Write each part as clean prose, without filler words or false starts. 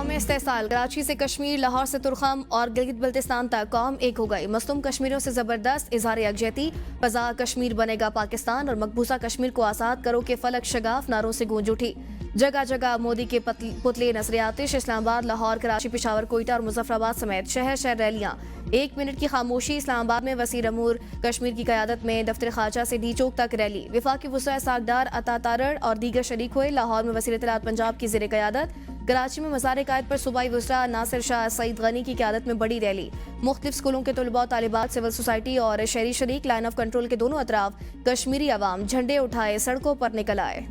यौम इस्तेसाल कराची से कश्मीर, लाहौर से तुर्खम और गिलगित बल्तिस्तान तक कौम एक हो गई। मसलूम कश्मीरियों से जबरदस्त इजहार यकजहती। फजा कश्मीर बनेगा पाकिस्तान और मकबूजा कश्मीर को आज़ाद करो के फलक शगाफ नारों से गूंज उठी। जगह जगह मोदी के पुतले नजरियातिश। इस्लामाबाद, लाहौर, कराची, पेशावर, कोयटा और मुजफ्फराबाद समेत शहर शहर रैलियां। 1 मिनट की खामोशी। इस्लामाबाद में वसीर अमूर कश्मीर की क़यादत में दफ्तर खाजा से डी चौक तक रैली। वफाकी वज़ीर सागदार अता तारड़ और दीगर शरीक हुए। लाहौर में वज़ीर इत्तलात पंजाब की ज़ेर क़यादत। कराची में मज़ार कायद पर सूबाई वज़रा नासिर शाह सईद गनी की क़यादत में बड़ी रैली। मुख्तलिफ स्कूलों के तलबा, तालिबात, सिविल सोसाइटी और शहरी शरीक लाइन ऑफ कंट्रोल के दोनों अतराफ कश्मीरी अवाम झंडे उठाए सड़कों पर निकल आए।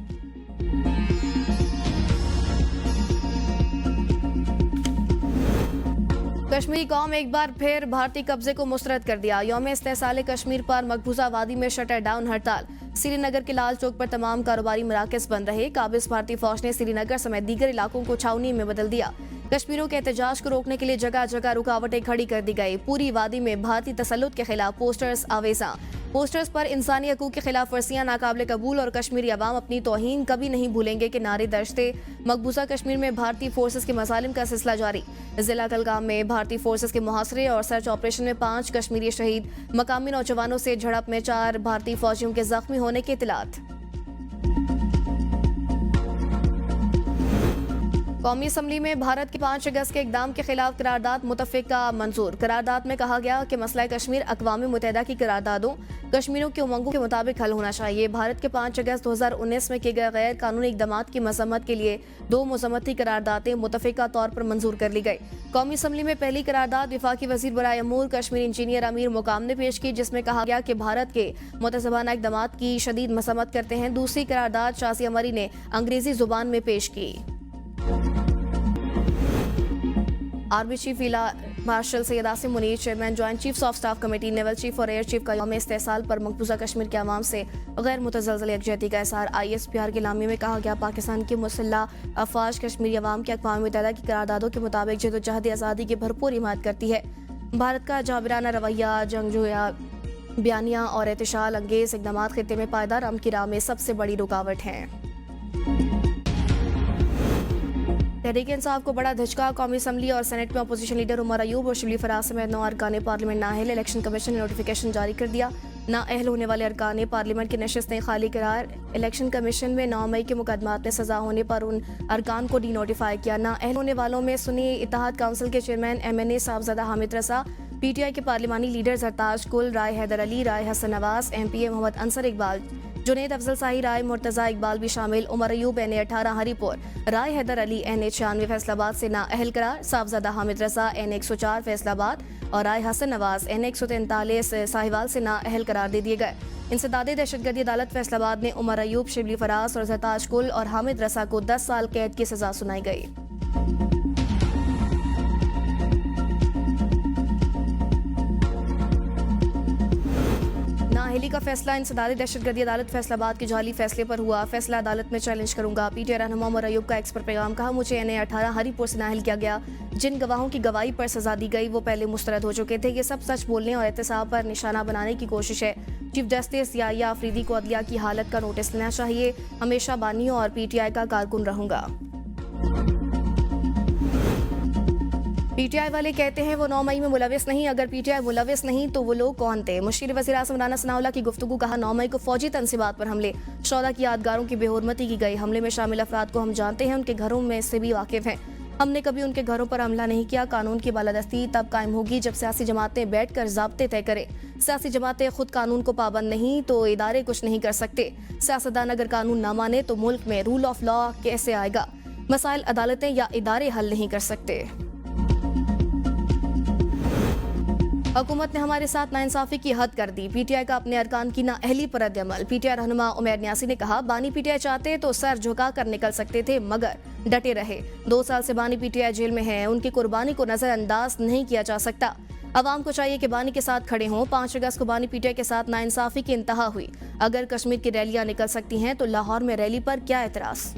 कश्मीरी कौम एक बार फिर भारतीय कब्जे को मुस्तरद कर दिया। यौम इस्तेसाल कश्मीर पर मकबूजा वादी में शटर डाउन हड़ताल। श्रीनगर के लाल चौक पर तमाम कारोबारी मराकज़ बंद रहे। काबिज भारतीय फौज ने श्रीनगर समेत दीगर इलाकों को छावनी में बदल दिया। कश्मीरियों के एहतजाज को रोकने के लिए जगह जगह रुकावटें खड़ी कर दी गई। पूरी वादी में भारतीय तसल्लुत के खिलाफ पोस्टर्स आवेजा। पोस्टर्स पर इंसानी हकूक़ की खिलाफ वर्जियां नाकाबिले कबूल और कश्मीरी अवाम अपनी तौहीन कभी नहीं भूलेंगे के नारे दर्ज थे। मकबूजा कश्मीर में भारतीय फोर्सेस के मसालिम का सिलसिला जारी। जिला कलगाम में भारतीय फोर्सेस के मुहासरे और सर्च ऑपरेशन में 5 कश्मीरी शहीद। मकामी नौजवानों से झड़प में 4 भारतीय फौजियों के जख्मी होने की इत्तलात। कौमी असम्बली में भारत के 5 अगस्त के इक़दाम के खिलाफ करारदाद मुतफ़िका मंजूर। करारदाद में कहा गया कि मसला कश्मीर अक़वाम मुत्तहिदा की करारदादों कश्मीरियों के उमंगों के मुताबिक हल होना चाहिए। भारत के 5 अगस्त 2019 में किए गए गैर कानूनी इक़दामात की मज़म्मत के लिए 2 मज़म्मती करारदादें मुतफ़िका तौर पर मंजूर कर ली गई। कौमी असम्बली में पहली करारदाद वफाकी वज़ीर बराए अमूर कश्मीर इंजीनियर अमीर मुकाम ने पेश की, जिसमें कहा गया कि भारत के मुतज़बाना इक़दामात की शदीद मज़म्मत करते हैं। दूसरी करारदाद शाज़ी अमरी ने अंग्रेज़ी ज़ुबान में पेश की। Army chief marshal Syed Asim Munir, chairman joint chiefs of staff committee, naval chief और एयर चीफ का यौम इस्तेसाल पर मकबूजा कश्मीर के अवाम से गैर मुतज़लज़ल यकजहती का इज़हार। ISPR के लामी में कहा गया, पाकिस्तान की मुसल्लह अफ़वाज कश्मीरी अवाम के अक़वाम मुत्तहिदा की करारदादों के मुताबिक जदोजहद आज़ादी की भरपूर हिमायत करती है। भारत का जाबिराना रवैया, जंगजूया बयानिया और एहतिशाल अंगेज़ इक़दामात ख़ित्ते में पायदार अमन की राह में सबसे बड़ी रुकावट हैं। तहरीक इंसाफ को बड़ा धचका। कौमी असम्बली और सेनेट में अपोजिशन लीडर उमर अयूब और शिबली फराज समेत 9 अरकान पार्लियामेंट नाअहल। इलेक्शन कमीशन ने नोटिफिकेशन जारी कर दिया। नाअहल होने वाले अरकान पार्लियामेंट की नशिस्तें खाली करार। इलेक्शन कमीशन में 9 मई के मुकदमात में सजा होने पर उन अरकान को डी नोटिफाई किया। नाअहल होने वालों में सुन्नी इत्तेहाद काउंसिल के चेयरमैन MNA साहबजादा हामिद रसा, PTI के पार्लिमानी लीडर जरताज कुल, राय हैदर अली, राय हसन नवाज, MPA मोहम्मद अंसर इकबाल, जुनेद अफजल शाही, राय मुर्तज़ा इकबाल भी शामिल। उमर अयूब NA 18 हरीपुर, राय हैदर अली NA 96 फैसलाबाद से नाअहल करार। साहबजादा हामिद रसा NA 104 फैसलाबाद और राय हसन नवाज NA 143 साहिवाल से नाअहल करार दे दिए गए। इंसदादे दहशतगर्दी अदालत फैसलाबाद ने उमर अयूब, शिबली फराज और जरताज कुल और हामिद रसा को 10 साल कैद की सजा सुनाई गई। नाअहली का फैसला। इंसदादी दहशतगर्दी अदालत फैसलाबाद के जाली फैसले पर हुआ। फैसला अदालत में चैलेंज करूंगा। PTI रहनुमा उमर अयूब का एक्स पर पैगाम। कहा, मुझे NA 18 हरीपुर से नाअहल किया गया। जिन गवाहों की गवाही पर सजा दी गई वो पहले मुस्तरद हो चुके थे। ये सब सच बोलने और एहतसाब पर निशाना बनाने की कोशिश है। चीफ जस्टिस याहिया अफरीदी को अदलिया की हालत का नोटिस लेना चाहिए। हमेशा बानियों और PTI का कारकुन रहूंगा। PTI वाले कहते हैं वो 9 मई में मुलविस नहीं। अगर PTI मुलविस नहीं तो वो लोग कौन थे? मुशीर वज़ीर आज़म राना सनाउल्लाह की गुफ्तगू। कहा, 9 मई को फौजी तनसीबात पर हमले, शौदा की यादगारों की बेहुरमती की गई। हमले में शामिल अफराद को हम जानते हैं, उनके घरों में से भी वाकिफ हैं। हमने कभी उनके घरों पर हमला नहीं किया। कानून की बालादस्ती तब कायम होगी जब सियासी जमातें बैठ कर ज़ाब्ते तय करें। सियासी जमातें खुद कानून को पाबंद नहीं तो इदारे कुछ नहीं कर सकते। सियासतदान अगर कानून ना माने तो मुल्क में रूल ऑफ लॉ कैसे आएगा? मसाइल अदालतें या इदारे हल नहीं कर सकते। हुकूमत ने हमारे साथ नाइंसाफी की हद कर दी। PTI का अपने अरकान की नाअहली पर रद्द-ए-अमल। PTI रहनुमा उमैर न्यासी ने कहा, बानी PTI चाहते तो सर झुका कर निकल सकते थे मगर डटे रहे। 2 साल से बानी PTI जेल में हैं। उनकी कुर्बानी को नजरअंदाज नहीं किया जा सकता। अवाम को चाहिए कि बानी के साथ खड़े हों। 5 अगस्त को बानी PTI के साथ नाइंसाफी की इंतहा हुई। अगर कश्मीर की रैलियां निकल सकती हैं तो लाहौर में रैली पर क्या एतराज?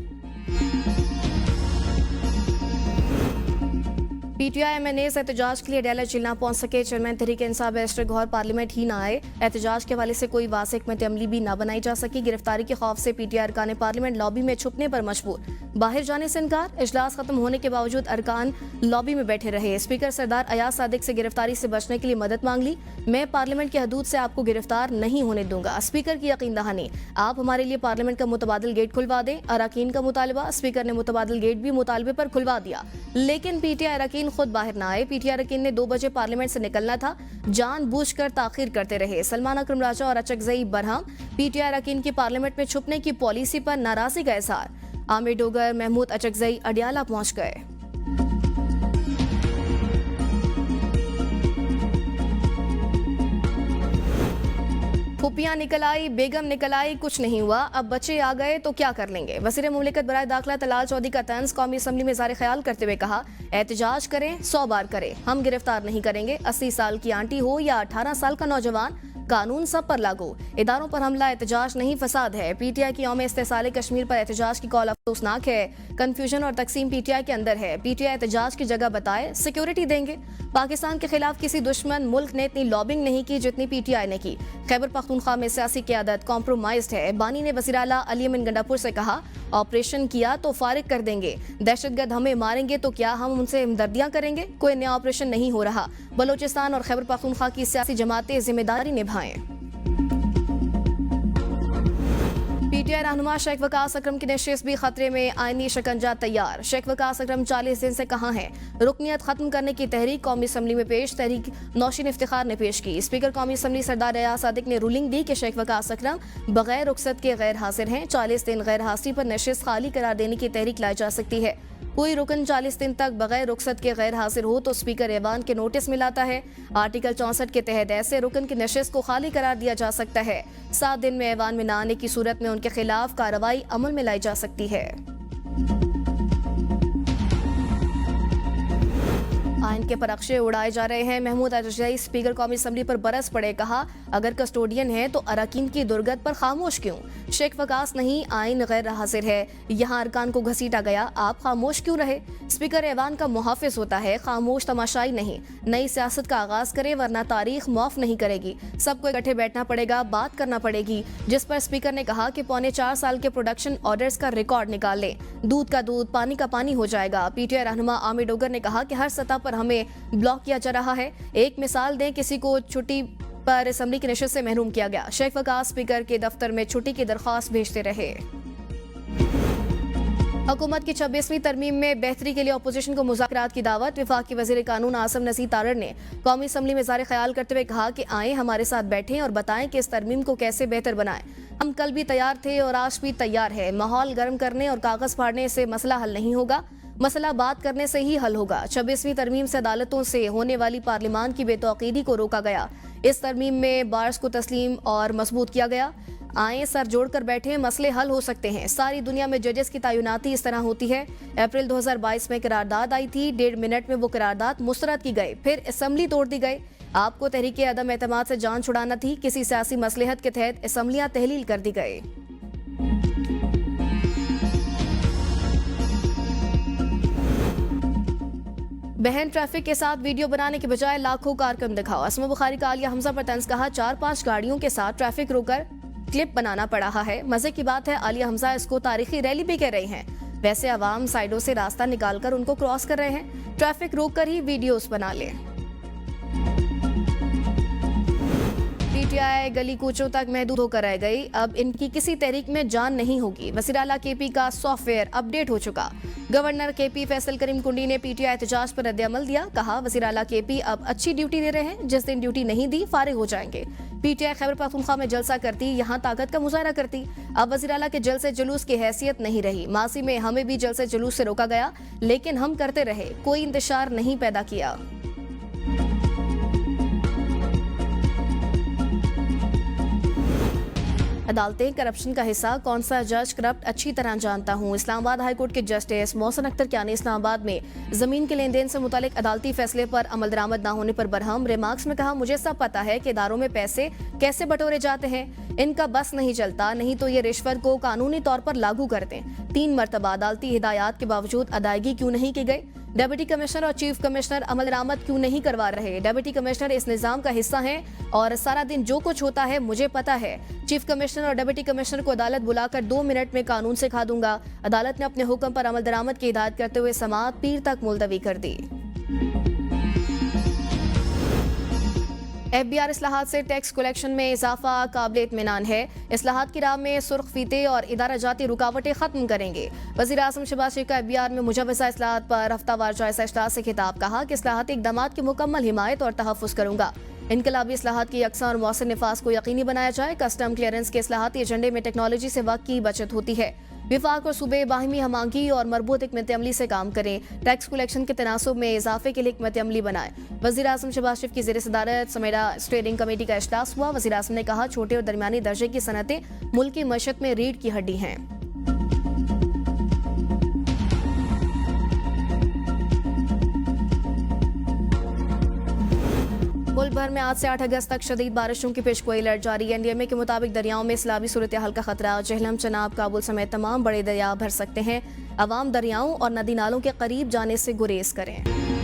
PTI MNAs एहतजाज के लिए डेला जिल ना पहुंच सके। Chairman Tehreek Insaf barrister Gauhar parliament ही ना आए। एहतजाज के हवाले से कोई वाज़ेह हिकमत अमली भी ना बनाई जा सकी। गिरफ्तारी के खौफ से PTI अरकान पार्लियामेंट लॉबी में छुपने पर मजबूर। बाहर जाने से इनकार। इजलास खत्म होने के बावजूद अरकान लॉबी में बैठे रहे। स्पीकर सरदार अयाज सादिक से गिरफ्तारी से बचने के लिए मदद मांग ली। मैं पार्लियामेंट की हदूद से आपको गिरफ्तार नहीं होने दूंगा। स्पीकर की यकीन दहानी, आप हमारे लिए पार्लियामेंट का मुतबादिल गेट खुलवा दें। अरकान का मुतालबा, स्पीकर ने मुतबादिल गेट भी मुतालबे पर खुलवा दिया, लेकिन पीटीआई अरकान खुद बाहर न आए। पीटीआई अरकान ने 2 बजे पार्लियामेंट से निकलना था, जानबूझकर ताखीर करते रहे। सलमान अकरम राजा और अचकजई बरहम। पीटीआई अरकान की पार्लियामेंट में छुपने की पॉलिसी पर नाराजगी का इजहार। आमिर डोगर, महमूद अचकजई अडियाला पहुंच गए। फुपियां निकल आई, बेगम निकल आई, कुछ नहीं हुआ। अब बच्चे आ गए तो क्या कर लेंगे। वज़ीर मुमलिकत बराए दाखिला तलाल चौधरी का तंज कौमी असम्बली में ज़ाहिर ख्याल करते हुए कहा, एहतजाज करें 100 बार करें, हम गिरफ्तार नहीं करेंगे। 80 साल की आंटी हो या 18 साल का नौजवान, कानून सब पर लागू। इदारों पर हमला एहतजाज नहीं फसाद है। पीटीआई की यौम इस्तेसाल कश्मीर पर एहतजाज की कॉल अफसोसनाक है। कन्फ्यूजन और तकसीम पीटीआई के अंदर है। पीटीआई एहतजाज की जगह बताए सिक्योरिटी देंगे। पाकिस्तान के खिलाफ किसी दुश्मन मुल्क ने इतनी लॉबिंग नहीं की जितनी पीटीआई ने की। खैबर पख्तूनख्वा में सियासी क़यादत कॉम्प्रोमाइज्ड है। बानी ने वज़ीर आला अली अमीन गंडापुर से कहा, ऑपरेशन किया तो फारिग कर देंगे, दहशतगर्द हमें मारेंगे तो क्या हम उनसे हमदर्दियां करेंगे। कोई नया ऑपरेशन नहीं हो रहा। बलोचिस्तान और खैबर पख्तूनख्वा की सियासी जमातें जिम्मेदारी निभाएं। पीटीआई रहनुमा शेख वकास अकरम की नशिस्त भी खतरे में, आईनी शिकंजा तैयार। शेख वकास अकरम 40 दिन से कहाँ हैं। रुकनियत खत्म करने की तहरीक कौमी असम्बली में पेश। तहरीक नौशीन इफ्तिखार ने पेश की। स्पीकर कौमी असम्बली सरदार अयाज सादिक ने रूलिंग दी कि शेख वकास अकरम बगैर रुखसत के गैर हाजिर हैं। 40 दिन गैर हाजिरी पर नशिस्त खाली करार देने की तहरीक लाई जा सकती है। कोई रुकन 40 दिन तक बगैर रुखसत के गैर हाजिर हो तो स्पीकर ऐवान के नोटिस में लाता है। आर्टिकल 64 के तहत ऐसे रुकन की नशिस्त को खाली करार दिया जा सकता है। 7 दिन में ऐवान में न आने की सूरत में उनके खिलाफ कार्रवाई अमल में लाई जा सकती है। आइन के परख्शे उड़ाए जा रहे हैं। महमूद अचकजई स्पीकर कौमी असम्बली पर बरस पड़े, कहा, अगर कस्टोडियन है तो अरकान की दुर्गत पर खामोश क्यों। शेख वकास नहीं, आइन गैर हाजिर है। यहाँ अरकान को घसीटा गया, आप खामोश क्यों रहे। स्पीकर ऐवान का मुहाफिज होता है, खामोश तमाशाई नहीं। नई सियासत का आगाज करे वरना तारीख माफ नहीं करेगी। सबको इकट्ठे बैठना पड़ेगा, बात करना पड़ेगी। जिस पर स्पीकर ने कहा कि 4.25 साल के प्रोडक्शन ऑर्डर्स का रिकॉर्ड निकाल लें, दूध का दूध पानी का पानी हो जाएगा। पीटीआई रहनुमा आमिर डोगर ने कहा कि हर सतह पर हमें ब्लॉक किया जा रहा है। एक मिसाल दें, किसी को छुट्टी पर असम्बली की नशिस्त से महरूम किया गया। शेख वकास स्पीकर के दफ्तर में छुट्टी की दरख्वास्त भेजते रहे। हुकूमत की 26वीं तरमीम में बेहतरी के लिए अपोजिशन को मुज़ाकरात की दावत। वफाकी वज़ीर कानून आसिम नज़ीर तारड़ ने कौमी असम्बली में ज़ाहिर ख्याल करते हुए कहा कि आए हमारे साथ बैठें और बताएं कि इस तरमीम को कैसे बेहतर बनाएं। हम कल भी तैयार थे और आज भी तैयार है। माहौल गर्म करने और कागज फाड़ने से मसला हल नहीं होगा, मसला बात करने से ही हल होगा। 26वीं तरमीम से अदालतों से होने वाली पार्लियामान की बेतौकीदी को रोका गया। इस तरमीम में बार्स को तस्लीम और मजबूत किया गया। आए सर जोड़कर बैठे, मसले हल हो सकते हैं। सारी दुनिया में जजेस की तैनाती इस तरह होती है। अप्रैल 2022 में करारदाद आई थी, 1.5 मिनट में वो करारदाद मुस्तरद की गई, फिर असम्बली तोड़ दी गई। आपको तहरीके अदम एतमाद से जान छुड़ाना थी, किसी सियासी मसलहत के तहत असम्बलियां तहलील कर दी गई। बहन ट्रैफिक के साथ वीडियो बनाने के बजाय लाखों कारकन दिखाओ। असमा बुखारी का आलिया हमजा पर तंज, कहा, 4-5 गाड़ियों के साथ ट्रैफिक रोकर क्लिप बनाना पड़ा है। मजे की बात है आलिया हमजा इसको तारीखी रैली भी कह रहे हैं। वैसे अवाम साइडों से रास्ता निकालकर उनको क्रॉस कर रहे हैं। ट्रैफिक रोककर ही वीडियोस बना ले। पीटीआई गली कूचों तक महदूद होकर रह गई, अब इनकी किसी तहरीक में जान नहीं होगी। वज़ीर आला केपी का सॉफ्टवेयर अपडेट हो चुका। गवर्नर केपी फैसल करीम कुंडी ने पीटीआई एहतजाज पर रद्द-ए-अमल दिया, कहा, वज़ीर आला केपी अब अच्छी ड्यूटी दे रहे हैं, जिस दिन ड्यूटी नहीं दी फारिग हो जाएंगे। पीटीआई खैबर पख्तूनख्वा में जलसा करती, यहाँ ताकत का मुजाहरा करती। अब वज़ीर आला के जलसे जुलूस की हैसियत नहीं रही। मासी में हमें भी जलसे जुलूस से रोका गया, लेकिन हम करते रहे, कोई इंतशार नहीं पैदा किया। अदालतें करप्शन का हिस्सा, कौन सा जज करप्ट अच्छी तरह जानता हूँ। इस्लामाबाद हाई कोर्ट के जस्टिस मोहसिन अख्तर क्या ने इस्लामाबाद में जमीन के लेन देन से मुतालिक अदालती फैसले पर अमल दरामद न होने पर बरहम। रिमार्क्स में कहा, मुझे सब पता है कि इदारों में पैसे कैसे बटोरे जाते हैं, इनका बस नहीं चलता, नहीं तो ये रिश्वत को कानूनी तौर पर लागू करते। 3 मरतबा अदालती हिदायत के बावजूद अदायगी क्यों नहीं की गई। डिप्टी कमिश्नर और चीफ कमिश्नर अमल दरामद क्यों नहीं करवा रहे? डिप्टी कमिश्नर इस निजाम का हिस्सा हैं और सारा दिन जो कुछ होता है मुझे पता है। चीफ कमिश्नर और डिप्टी कमिश्नर को अदालत बुलाकर 2 मिनट में कानून सिखा दूंगा। अदालत ने अपने हुक्म पर अमल दरामद की हिदायत करते हुए समाअत पीर तक मुलतवी कर दी। FBR इस्लाहात से टैक्स कलेक्शन में इजाफा काबिल इत्मीनान है। इस्लाहात की राह में सुर्ख फीते और इदारा जाती रुकावटें खत्म करेंगे। वज़ीर आज़म शहबाज शरीफ का FBR में मुजव्वज़ा इस्लाहात पर हफ्तावार जायजा इजलास से खिताब। कहा कि इस्लाहाती इक़दामात की मुकम्मल हिमायत और तहफ़्फ़ुज़ करूंगा। इनकलाबी इस्लाहात की यकसा और मौसर निफाज को यकीनी बनाया जाए। कस्टम क्लियरेंस के इस्लाहाती एजेंडे में टेक्नोलॉजी से वक्त की बचत होती है। विफाक और सूबे बाहिमी हमांगी और मरबूत हिकमत अमली से काम करें। टैक्स कलेक्शन के तनासुब में इजाफे के लिए हिकमत अमली बनाएं। वज़ीर आज़म शहबाज शरीफ की ज़ेर सदारत समेरा स्टीयरिंग कमेटी का इजलास हुआ। वज़ीर आज़म ने कहा छोटे और दरमियानी दर्जे की सनतें मुल्क की मईशत में रीढ़ की हड्डी हैं। मुल्क भर में आज से 8 अगस्त तक शदीद बारिशों की पेशगोई अलर्ट जारी है। NDMA के मुताबिक दरियाओं में सैलाबी सूरत हाल का खतरा। जहलम, चनाब, काबुल समेत तमाम बड़े दरिया भर सकते हैं। अवाम दरियाओं और नदी नालों के करीब जाने से गुरेज करें।